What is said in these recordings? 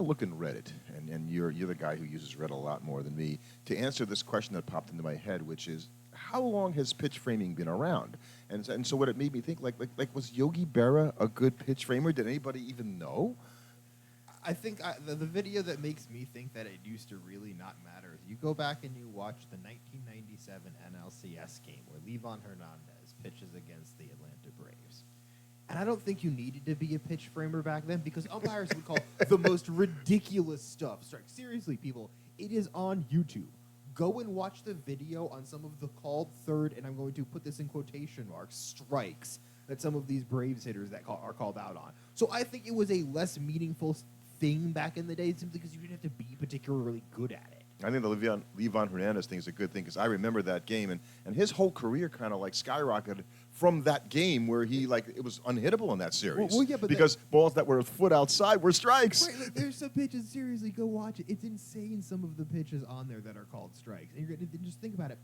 to look in Reddit, and you're the guy who uses Reddit a lot more than me, to answer this question that popped into my head, which is, how long has pitch framing been around? And so what it made me think, like was Yogi Berra a good pitch framer? Did anybody even know? I think the video that makes me think that it used to really not matter is you go back and you watch the 1997 NLCS game where Livan Hernandez pitches against the Atlanta Braves. And I don't think you needed to be a pitch framer back then because umpires would call the most ridiculous stuff strikes. Seriously, people, it is on YouTube. Go and watch the video on some of the called third, and I'm going to put this in quotation marks, strikes that some of these Braves hitters that are called out on. So I think it was a less meaningful thing back in the day simply because you didn't have to be particularly good at it. I think the Livan Hernandez thing is a good thing because I remember that game, and his whole career kind of like skyrocketed from that game where he it was unhittable in that series. Well, yeah, but because balls that were a foot outside were strikes. Right, like, there's some pitches. Seriously, go watch it. It's insane. Some of the pitches on there that are called strikes. And you're gonna just think about it.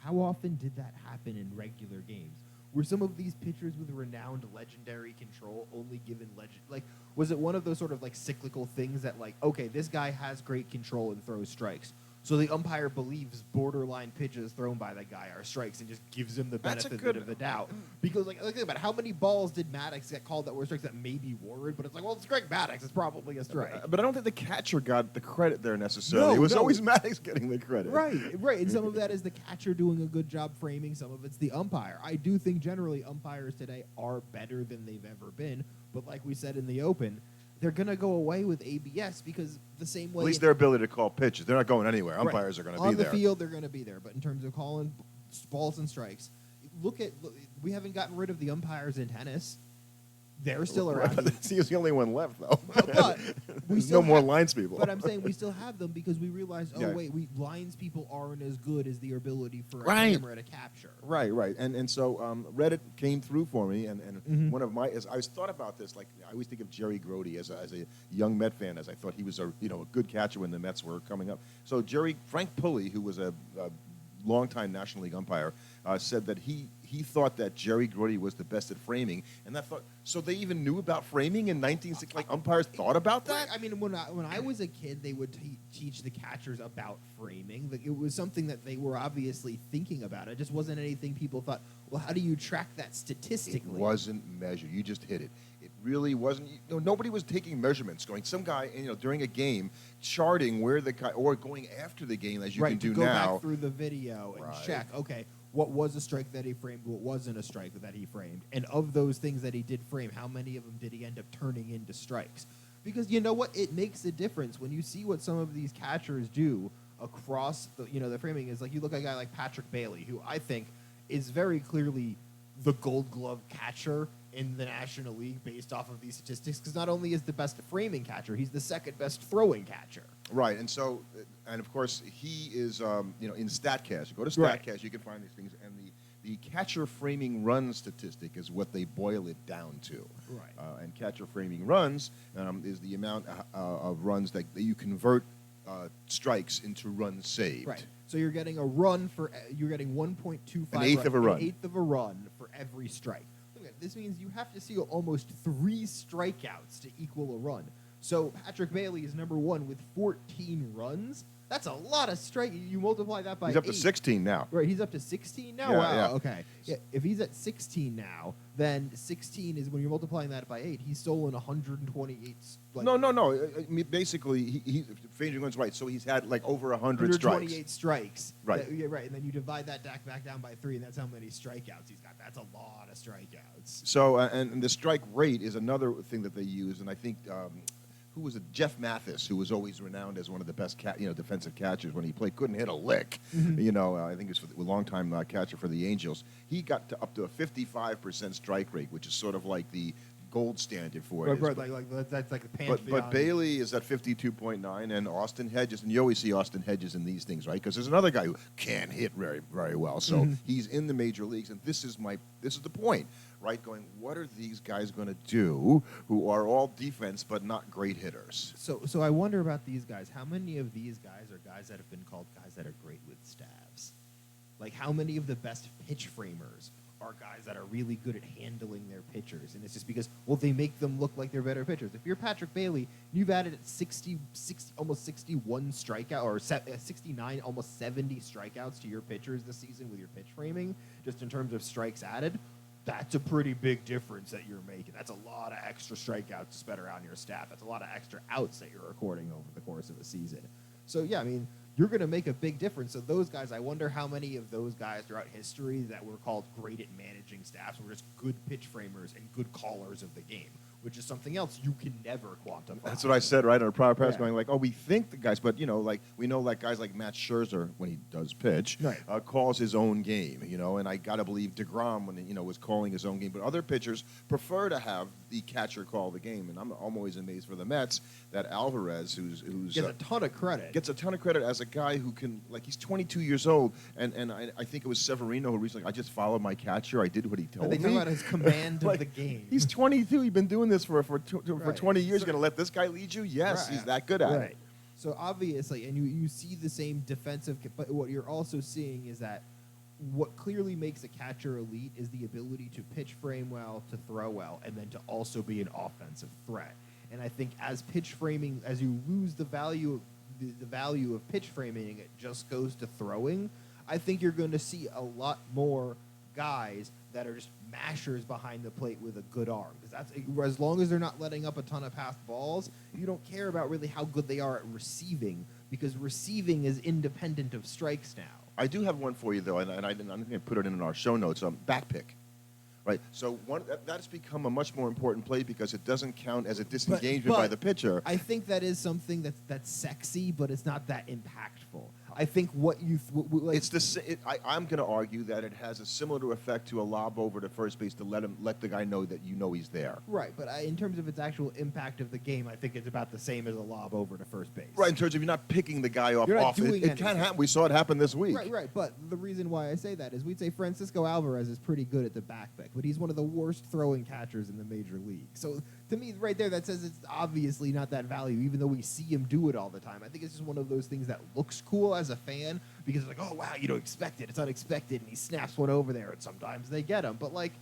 How often did that happen in regular games? Were some of these pitchers with renowned legendary control only given was it one of those sort of cyclical things that okay, this guy has great control and throws strikes, so the umpire believes borderline pitches thrown by that guy are strikes and just gives him the benefit of the doubt? Because think about it, how many balls did Maddox get called that were strikes that maybe weren't, but it's well, it's Greg Maddox, it's probably a strike. But I don't think the catcher got the credit there necessarily. It was always Maddox getting the credit. Right. And some of that is the catcher doing a good job framing. Some of it's the umpire. I do think generally umpires today are better than they've ever been. But like we said in the open, they're going to go away with ABS because the same way... At least their ability to call pitches. They're not going anywhere. Umpires are going to be there. On the field, they're going to be there. But in terms of calling balls and strikes, we haven't gotten rid of the umpires in tennis. They're still around. He's the only one left, though. But there's no more lines people. But I'm saying we still have them because we realized, lines people aren't as good as the ability for a camera to capture. Right. And so Reddit came through for me, and one of my, I was thought about this, I always think of Jerry Grody as a young Met fan, as I thought he was a good catcher when the Mets were coming up. So Frank Pulley, who was a longtime National League umpire, said that he thought that Jerry Grody was the best at framing, and so they even knew about framing in 1960. Umpires thought about that. I mean, when I was a kid, they would teach the catchers about framing. It was something that they were obviously thinking about. It just wasn't anything people thought, well, how do you track that statistically? It wasn't measured. You just hit it. It really wasn't. Nobody was taking measurements. Some guy, during a game, charting where the guy, or going after the game as you can do now. now. Go back through the video and check. Okay, what was a strike that he framed? What wasn't a strike that he framed? And of those things that he did frame, how many of them did he end up turning into strikes? Because you know what? It makes a difference when you see what some of these catchers do across the framing. Is you look at a guy like Patrick Bailey, who I think is very clearly the Gold Glove catcher in the National League based off of these statistics, because not only is the best framing catcher, he's the second best throwing catcher. Right, and of course he is in StatCast. You go to StatCast, you can find these things, and the catcher framing run statistic is what they boil it down to. Right, and catcher framing runs is the amount of runs that you convert strikes into runs saved. Right. So you're getting you're getting 1.25 an eighth of a run. An eighth of a run for every strike. This means you have to see almost 3 strikeouts to equal a run. So Patrick Bailey is number 1 with 14 runs. That's a lot of strike. You multiply that by 8. He's up to 16 now. Right, he's up to 16 now? Yeah, wow, yeah. Okay. Yeah, if he's at 16 now, then 16 is when you're multiplying that by 8. He's stolen 128. No. I mean, basically, Fanging One's right. So he's had over 100 strikes. 128 strikes. Right. Yeah, right. And then you divide that back down by 3, and that's how many strikeouts he's got. That's a lot of strikeouts. So, and the strike rate is another thing that they use, and I think who was it? Jeff Mathis, who was always renowned as one of the best defensive catchers when he played, couldn't hit a lick. I think he was a longtime catcher for the Angels. He got up to a 55% strike rate, which is sort of like the gold standard for it. Right, that's like a pantheon. But Bailey is at 52.9, and Austin Hedges, and you always see Austin Hedges in these things, right? Because there's another guy who can't hit very, very well. So he's in the major leagues, and this is the point, right? Going, what are these guys going to do who are all defense but not great hitters? So I wonder about these guys. How many of these guys are guys that have been called guys that are great with stabs? How many of the best pitch framers are guys that are really good at handling their pitchers, and it's just because, well, they make them look like they're better pitchers. If you're Patrick Bailey, you've added 60, almost 61 strikeout, or 69, almost 70 strikeouts to your pitchers this season with your pitch framing, just in terms of strikes added. That's a pretty big difference that you're making. That's a lot of extra strikeouts to spread around your staff. That's a lot of extra outs that you're recording over the course of a season. So, yeah, I mean, you're going to make a big difference. So those guys, I wonder how many of those guys throughout history that were called great at managing staffs were just good pitch framers and good callers of the game, which is something else you can never quantify. That's what I said, right, on a prior press, Yeah. going like, oh, we think the guys, but, like, we know like guys like Matt Scherzer, when he does pitch, Right. Calls his own game, and I got to believe DeGrom, when, was calling his own game. But other pitchers prefer to have the catcher call the game. And I'm always amazed for the Mets that Alvarez, who's Gets a ton of credit. gets a ton of credit as a guy who can, like, he's 22 years old, and I think it was Severino who recently, I just followed my catcher, I did what he told They me. talk about his command Like, of the game. He's 22, he's been doing this for Right. 20 years. So- You're going to let this guy lead you? Yes, Right. he's that good at Right. it. So obviously, and you see the same defensive, but what you're also seeing is that what clearly makes a catcher elite is the ability to pitch frame well, to throw well, and then to also be an offensive threat. And I think as pitch framing, as you lose the value of pitch framing, it just goes to throwing. I think you're going to see a lot more guys that are just mashers behind the plate with a good arm, because that's, as long as they're not letting up a ton of passed balls, you don't care about really how good they are at receiving, because receiving is independent of strikes now. I do have one for you, though, and I didn't put it in our show notes. Backpck. Right, so that's become a much more important play because it doesn't count as a disengagement by the pitcher. I think that is something that's sexy, but it's not that impactful. I think what you like. It's I'm going to argue that it has a similar effect to a lob over to first base to let the guy know that he's there. Right, but in terms of its actual impact of the game, I think it's about the same as a lob over to first base. Right, in terms of you're not picking the guy off. You're not doing it can anything. happen. We saw it happen this week. Right. But the reason why I say that is we'd say Francisco Alvarez is pretty good at the backpack, but he's one of the worst throwing catchers in the major league. So to me, right there, that says it's obviously not that value, even though we see him do it all the time. I think it's just one of those things that looks cool as a fan because it's like, oh, wow, you don't expect it. It's unexpected, and he snaps one over there, and sometimes they get him. But, like,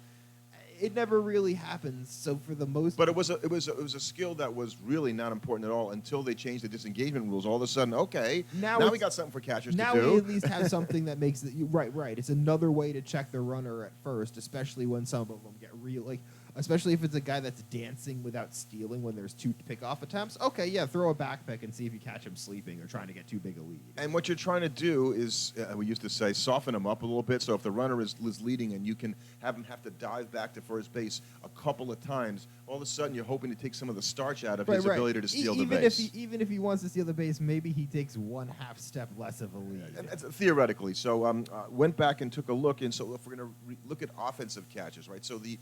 it never really happens. So for the most But it was a skill that was really not important at all until they changed the disengagement rules. All of a sudden, okay, now we got something for catchers now to do. we at least have something that makes it right. It's another way to check the runner at first, especially when some of them get real, like especially if it's a guy that's dancing without stealing when there's 2 pickoff attempts. Okay, yeah, throw a backpack and see if you catch him sleeping or trying to get too big a lead. And what you're trying to do is, we used to say, soften him up a little bit. So if the runner is leading and you can have him have to dive back to first base a couple of times, all of a sudden you're hoping to take some of the starch out of his ability to steal the base. Even if he wants to steal the base, maybe he takes 1/2 step less of a lead. And that's theoretically. So went back and took a look. And so if we're going to look at offensive catches, right? So the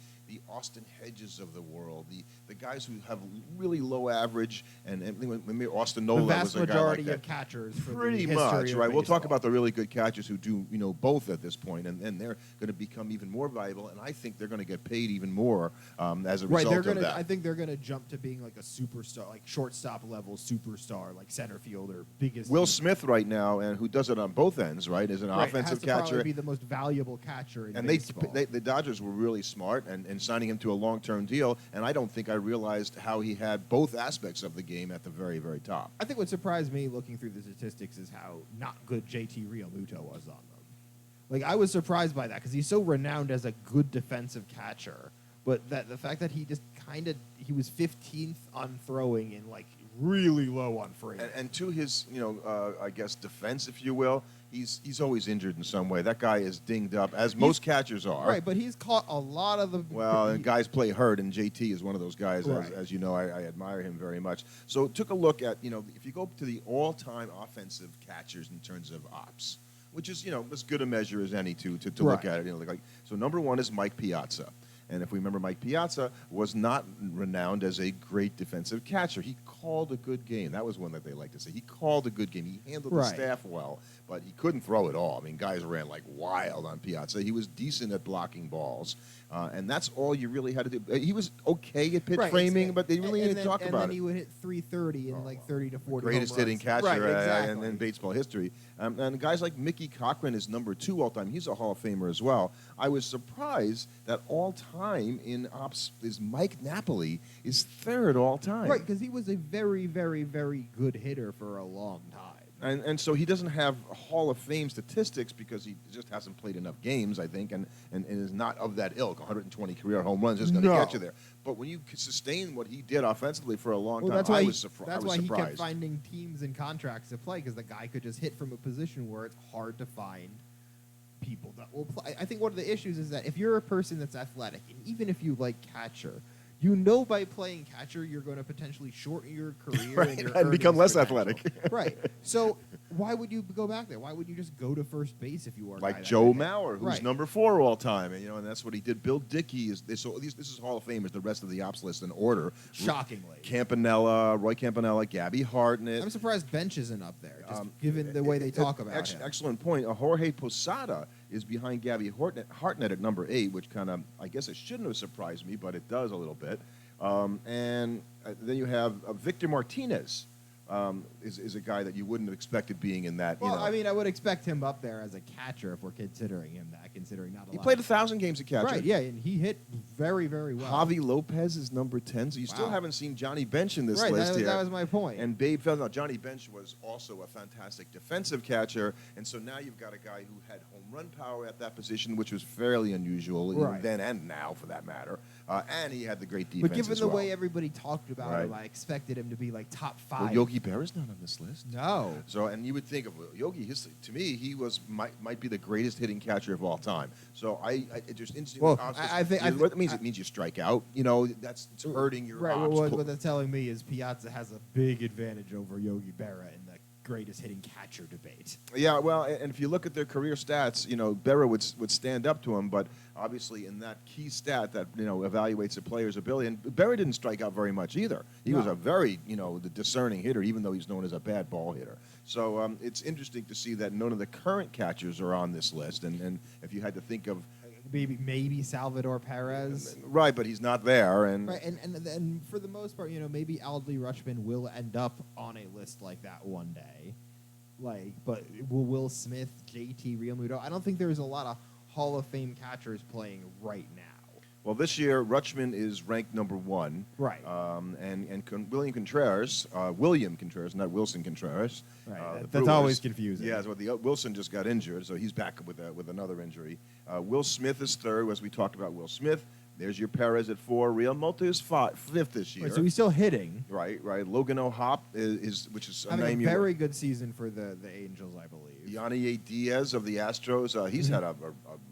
Austin Hedges of the world, the guys who have really low average, and maybe Austin Nola The vast was a guy majority like that. of catchers for Pretty the history much, of right? We'll talk baseball. about the really good catchers who do, both at this point, and they're going to become even more valuable, and I think they're going to get paid even more as a result of that. I think they're gonna jump to being like a superstar, like shortstop level superstar, like center fielder, biggest. Will Smith right now, and who does it on both ends, right, is an offensive has to catcher. probably be the most valuable catcher in And baseball. the Dodgers were really smart and signing him to a long-term deal, and I don't think I realized how he had both aspects of the game at the very, very top. I think what surprised me looking through the statistics is how not good JT Realmuto was on them. Like, I was surprised by that because he's so renowned as a good defensive catcher, but that the fact that he just he was 15th on throwing and like really low on frame. And to his, I guess, defense, if you will, he's always injured in some way. That guy is dinged up, as most catchers are. Right, but he's caught a lot of the. Well, and guys play hurt, and JT is one of those guys. Right. As you know, I admire him very much. So took a look at, if you go to the all-time offensive catchers in terms of ops, which is, as good a measure as any to look at it. So number 1 is Mike Piazza. And if we remember, Mike Piazza was not renowned as a great defensive catcher. He called a good game. That was one that they like to say. He called a good game. He handled the staff well, but he couldn't throw it all. I mean, guys ran like wild on Piazza. He was decent at blocking balls. And that's all you really had to do. He was okay at pitch Right, framing, but they really didn't talk and about then it. he would hit 330 in like 30 to 40 Greatest home hitting runs. catcher Right, exactly. in baseball history. And guys like Mickey Cochran is number 2 all time. He's a Hall of Famer as well. I was surprised that all time in ops is Mike Napoli is 3rd all time. Right, because he was a very, very, very good hitter for a long time. And so he doesn't have Hall of Fame statistics because he just hasn't played enough games, I think, and is not of that ilk. 120 career home runs is going to get you there. But when you sustain what he did offensively for a long time, That's why I was surprised. That's why he kept finding teams and contracts to play, because the guy could just hit from a position where it's hard to find people that will play. I think one of the issues is that if you're a person that's athletic, and even if you like catcher, you know by playing catcher you're going to potentially shorten your career right, and, your and become less potential. athletic. Right. So why would you go back there? Why would you just go to first base if you are a like guy that Joe can hit? Mauer, who's Right. number 4 all time, and that's what he did. Bill Dickey is this is Hall of Famers. The rest of the ops list in order. Shockingly. Campanella, Roy Campanella, Gabby Hartnett. I'm surprised Bench isn't up there, just given the way they talk about him. Excellent point. Jorge Posada is behind Gabby Hartnett at number 8, which kind of, I guess it shouldn't have surprised me, but it does a little bit. And then you have Victor Martinez. Is a guy that you wouldn't have expected being in that. Well, I mean, I would expect him up there as a catcher if we're considering him that, considering not a lot. He played 1,000 games at catcher. Right, yeah, and he hit very, very well. Javi Lopez is number 10, so you still Wow. haven't seen Johnny Bench in this Right, list here. that was my point. And Babe Feldman. Now, Johnny Bench was also a fantastic defensive catcher, and so now you've got a guy who had home run power at that position, which was fairly unusual Right. then and now, for that matter. And he had the great defense But given as the well. way everybody talked about Right. him, I expected him to be like top 5. Well, Yogi Berra's not on this list. No. So, and you would think of Yogi. To me, he might be the greatest hitting catcher of all time. So it just instantly. Well, I think what it means, it means you strike out. It's hurting your. Right. ops. What they're telling me is Piazza has a big advantage over Yogi Berra in the greatest hitting catcher debate. Yeah, well, and if you look at their career stats, Berra would stand up to him, but obviously in that key stat that evaluates a player's ability, and Berra didn't strike out very much either. He was a very the discerning hitter, even though he's known as a bad ball hitter. So it's interesting to see that none of the current catchers are on this list, and if you had to think of Maybe Salvador Perez. right, but he's not there, and Right, and for the most part, maybe Adley Rutschman will end up on a list like that one day. But will Will Smith, JT Realmuto? I don't think there's a lot of Hall of Fame catchers playing right now. well, this year Rutschman is ranked number 1, Right. William Contreras, not Wilson Contreras. Right, the that's Brewers. always confusing. Yeah, well, Wilson just got injured, so he's back with another injury. Will Smith is 3rd, as we talked about. Will Smith. There's your Perez at 4. Real Malta is 5th this year. Right, so he's still hitting. Right. Logan O'Hop which is a Having name a very good season for the Angels, I believe. Yanni Diaz of the Astros. He's had a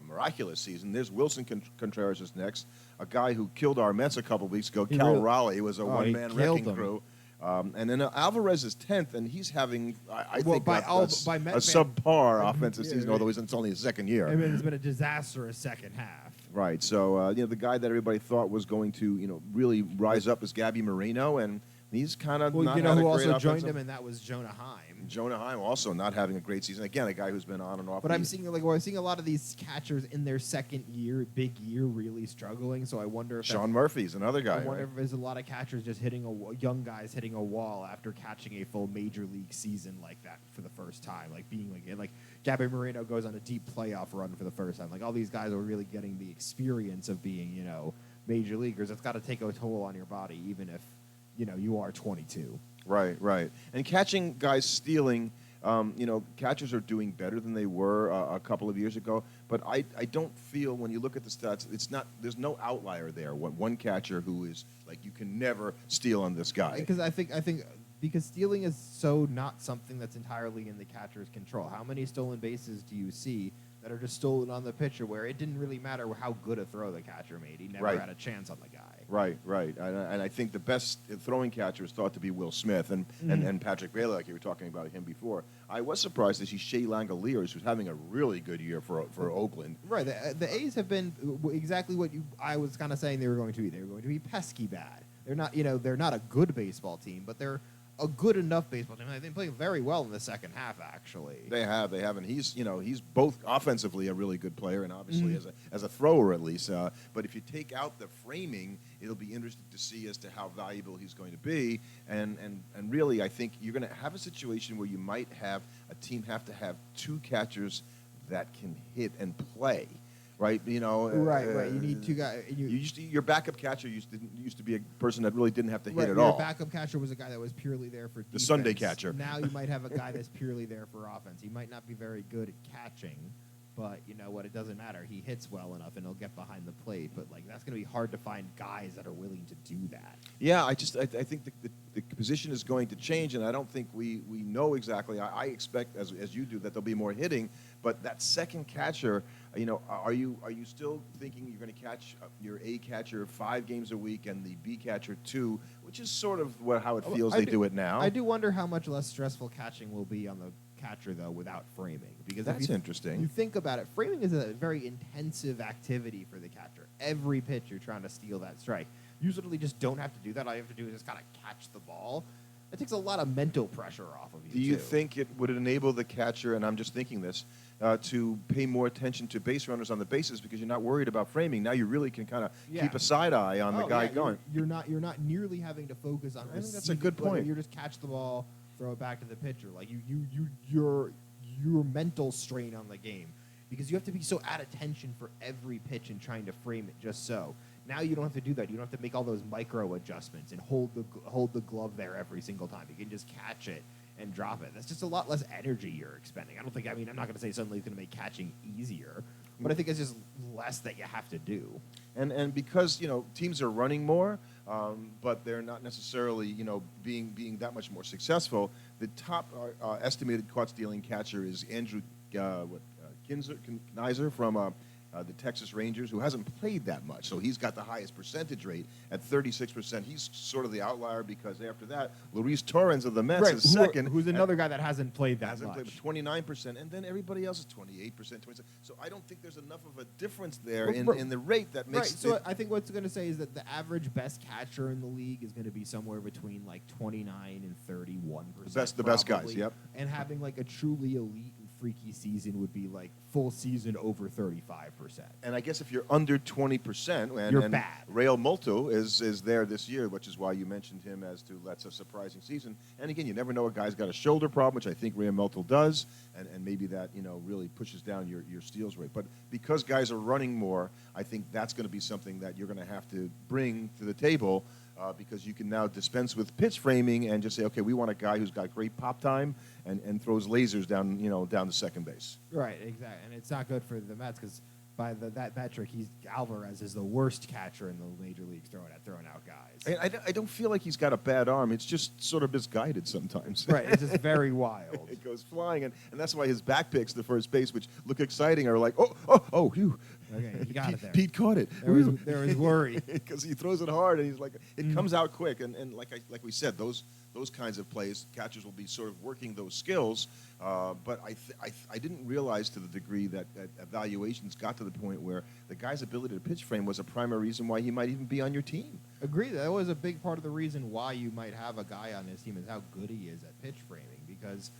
miraculous season. There's Wilson Contreras is next, a guy who killed our Mets a couple weeks ago. Cal Raleigh was a one-man wrecking crew. And then Alvarez is 10th, and he's having, I think, by a Met subpar offensive yeah, season, although it's only his second year. I mean, it's been a disastrous second half. Right. So, the guy that everybody thought was going to, really rise up is Gabby Moreno, and he's kind of not you know had a who great also joined offensive- him, and that was Jonah Heim. Jonah Heim also not having a great season. Again, a guy who's been on and off. But I'm seeing a lot of these catchers in their second year, big year, really struggling. So I wonder if Sean Murphy's another guy. I wonder right? if there's a lot of catchers just young guys hitting a wall after catching a full major league season like that for the first time, like Gabby Moreno goes on a deep playoff run for the first time. Like all these guys are really getting the experience of being major leaguers. It's got to take a toll on your body, even if you are 22. Right. And catching guys stealing, catchers are doing better than they were a couple of years ago. But I don't feel, when you look at the stats, there's no outlier there. One catcher who is like, you can never steal on this guy. Because I think because stealing is so not something that's entirely in the catcher's control. How many stolen bases do you see that are just stolen on the pitcher, where it didn't really matter how good a throw the catcher made? He never had a chance on the guy. Right. And I think the best throwing catcher is thought to be Will Smith and Patrick Bailey, like you were talking about him before. I was surprised to see Shea Langoliers, who's having a really good year for Oakland. Right. The A's have been exactly what I was kind of saying they were going to be. They were going to be pesky bad. They're not, they're not a good baseball team, but they're a good enough baseball team. They've been playing very well in the second half, actually. They have, and he's both offensively a really good player, and obviously as a thrower at least. But if you take out the framing, it'll be interesting to see as to how valuable he's going to be. And really, I think you're going to have a situation where you might have a team have to have two catchers that can hit and play. Right, right. You need two guys. Your backup catcher used to be a person that really didn't have to hit at all. all. Your backup catcher was a guy that was purely there for defense. The Sunday catcher. Now you might have a guy that's purely there for offense. He might not be very good at catching, but you know what? It doesn't matter. He hits well enough, and he'll get behind the plate. But that's going to be hard to find guys that are willing to do that. Yeah, I think the position is going to change, and I don't think we know exactly. I expect, as you do, that there'll be more hitting. But that second catcher, are you still thinking you're going to catch your A catcher 5 games a week and the B catcher 2, which is sort of how it feels they do it now? I do wonder how much less stressful catching will be on the catcher, though, without framing. Because that's interesting. You think about it, framing is a very intensive activity for the catcher. Every pitch you're trying to steal that strike. You literally just don't have to do that. All you have to do is just kind of catch the ball. It takes a lot of mental pressure off of you. Do you think it would enable the catcher, and I'm just thinking this, to pay more attention to base runners on the bases because you're not worried about framing? Now you really can kind of keep a side eye on the guy going. You're not nearly having to focus on. I think that's a good point. You just catch the ball, throw it back to the pitcher. Like your mental strain on the game, because you have to be so at attention for every pitch and trying to frame it just so. Now you don't have to do that. You don't have to make all those micro adjustments and hold the glove there every single time. You can just catch it and drop it. That's just a lot less energy you're expending. I'm not going to say suddenly it's going to make catching easier, but I think it's just less that you have to do. And because teams are running more, but they're not necessarily being that much more successful. The top estimated caught stealing catcher is Andrew Knizer from the Texas Rangers, who hasn't played that much. So he's got the highest percentage rate at 36%. He's sort of the outlier because after that, Luis Torrens of the Mets is second. Who's another guy that hasn't played that hasn't much. Played with 29%, and then everybody else is 28%, 27%. So I don't think there's enough of a difference there in the rate that makes it. So I think what's going to say is that the average best catcher in the league is going to be somewhere between 29 and 31%. The best guys, yep. And having a truly elite and freaky season would be full season over 35%. And I guess if you're under 20%, you're bad. Real Molto is there this year, which is why you mentioned him as to that's a surprising season. And again, you never know, a guy's got a shoulder problem, which I think Real Molto does, and maybe that really pushes down your steals rate. But because guys are running more, I think that's going to be something that you're going to have to bring to the table. Because you can now dispense with pitch framing and just say, okay, we want a guy who's got great pop time and throws lasers down the second base. Right, exactly, and it's not good for the Mets because by that metric, Alvarez is the worst catcher in the major leagues throwing out guys. I don't feel like he's got a bad arm. It's just sort of misguided sometimes. Right, it's just very wild. It goes flying, and that's why his back picks to first base, which look exciting, are like, phew. Okay, you got it there. Pete caught it. There was worry because he throws it hard, and he's like, it comes out quick, and like we said, those kinds of plays, catchers will be sort of working those skills. But I didn't realize to the degree that evaluations got to the point where the guy's ability to pitch frame was a primary reason why he might even be on your team. Agree. That was a big part of the reason why you might have a guy on his team is how good he is at pitch framing, because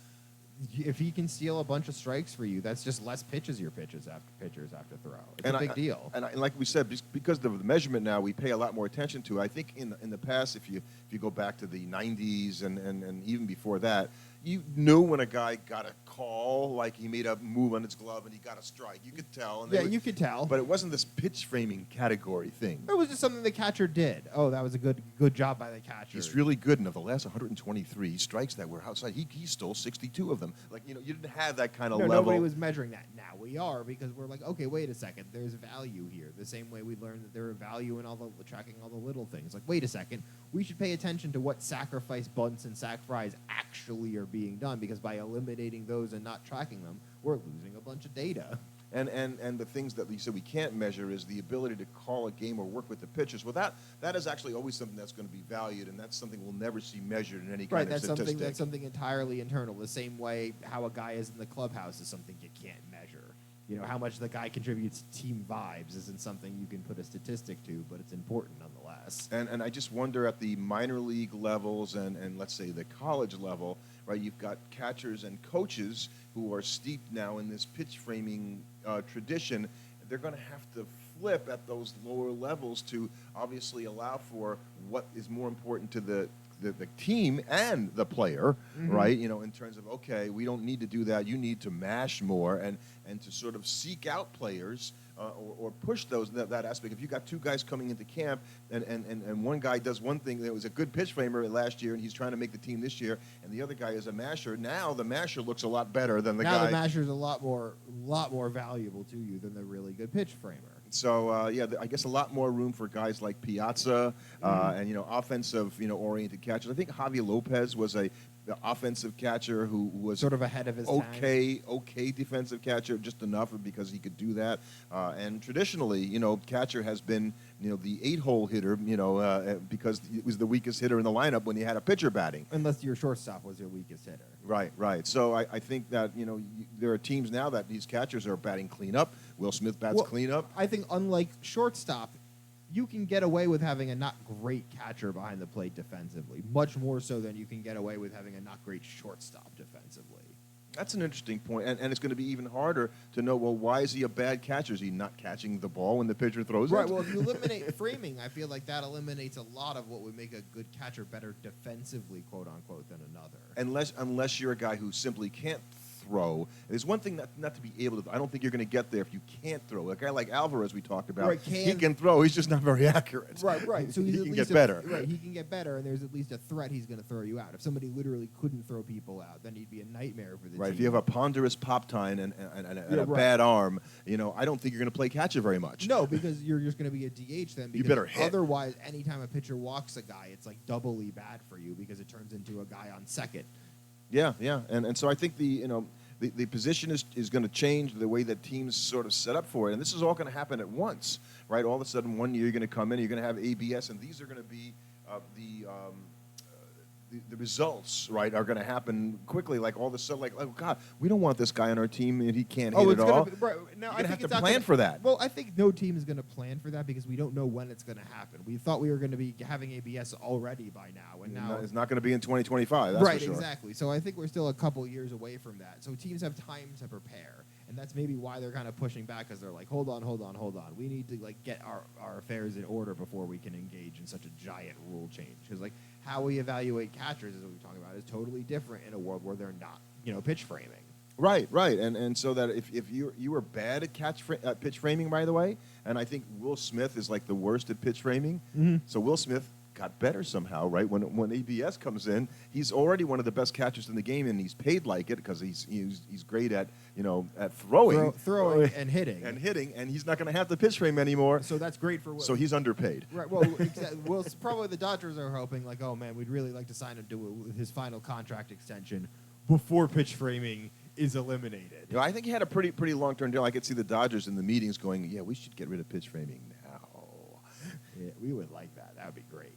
if he can steal a bunch of strikes for you, that's just less pitches your pitchers have to throw. It's a big deal. And like we said, because of the measurement now, we pay a lot more attention to it. I think in the past, if you go back to the 90s and even before that, you knew when a guy got a call, like he made a move on his glove and he got a strike. You could tell. And you could tell. But it wasn't this pitch framing category thing. It was just something the catcher did. Oh, that was a good job by the catcher. He's really good. And of the last 123 strikes that were outside, he stole 62 of them. You didn't have that kind of level. Nobody was measuring that. Now we are, because we're like, okay, wait a second. There's value here. The same way we learned that there are value in tracking all the little things. Like, wait a second. We should pay attention to what sacrifice bunts and sac fries actually are being done, because by eliminating those and not tracking them, we're losing a bunch of data. And the things that you said we can't measure is the ability to call a game or work with the pitchers. Well, that is actually always something that's going to be valued, and that's something we'll never see measured in any kind of statistic. That's something entirely internal. The same way how a guy is in the clubhouse is something you can't measure. how much the guy contributes to team vibes isn't something you can put a statistic to, but it's important nonetheless. And I just wonder at the minor league levels and let's say the college level, right? You've got catchers and coaches who are steeped now in this pitch framing tradition. They're going to have to flip at those lower levels to obviously allow for what is more important to the team and the player, right? In terms of, okay, we don't need to do that. You need to mash more and to sort of seek out players or push that aspect. If you got two guys coming into camp and one guy does one thing that was a good pitch framer last year and he's trying to make the team this year, and the other guy is a masher, now the masher looks a lot better than the guy. Now the masher is a lot more valuable to you than the really good pitch framer. So I guess a lot more room for guys like Piazza and offensive oriented catchers. I think Javier Lopez was the offensive catcher who was sort of ahead of his time. Okay defensive catcher, just enough because he could do that. And traditionally, catcher has been the 8-hole hitter, because it was the weakest hitter in the lineup when you had a pitcher batting. Unless your shortstop was your weakest hitter. Right. So I think that there are teams now that these catchers are batting cleanup. Will Smith bats cleanup. I think unlike shortstop, you can get away with having a not great catcher behind the plate defensively, much more so than you can get away with having a not great shortstop defensively. That's an interesting point, and it's going to be even harder to know, well, why is he a bad catcher? Is he not catching the ball when the pitcher throws it? Right, well, if you eliminate framing, I feel like that eliminates a lot of what would make a good catcher better defensively, quote-unquote, than another. Unless you're a guy who simply can't throw. There's one thing not to be able to. I don't think you're going to get there if you can't throw. A guy like Alvarez we talked about, he can throw. He's just not very accurate. Right. So he can get better. Right, he can get better, and there's at least a threat he's going to throw you out. If somebody literally couldn't throw people out, then he'd be a nightmare for the team. Right. If you have a ponderous pop time and a bad arm, I don't think you're going to play catcher very much. No, because you're just going to be a DH then. You better hit. Otherwise, anytime a pitcher walks a guy, it's like doubly bad for you because it turns into a guy on second. Yeah. And so I think the position is going to change the way that teams sort of set up for it. And this is all going to happen at once, right? All of a sudden, one year you're going to come in, you're going to have ABS, and these are going to be the results, right, are going to happen quickly. Like all of a sudden, like, oh, God, we don't want this guy on our team and he can't hit at all. Right. No, you're going to have to plan for that. Well, I think no team is going to plan for that because we don't know when it's going to happen. We thought we were going to be having ABS already by now, and now it's not going to be in 2025. That's right, for sure. Exactly. So I think we're still a couple years away from that. So teams have time to prepare, and that's maybe why they're kind of pushing back because they're like, hold on. We need to get our affairs in order before we can engage in such a giant rule change. Because how we evaluate catchers, as we talk about, is totally different in a world where they're not, pitch framing. Right, and so that if you were bad at pitch framing, by the way, and I think Will Smith is like the worst at pitch framing. So Will Smith got better somehow, right? When ABS comes in, he's already one of the best catchers in the game, and he's paid like it because he's great at at throwing and hitting, and he's not going to have to pitch frame anymore. So that's great for Will. So he's underpaid. Right. Well, Well, probably the Dodgers are hoping like, oh man, we'd really like to sign him to his final contract extension before pitch framing is eliminated. I think he had a pretty long-term deal. I could see the Dodgers in the meetings going, yeah, we should get rid of pitch framing now. Yeah, we would like that. That would be great.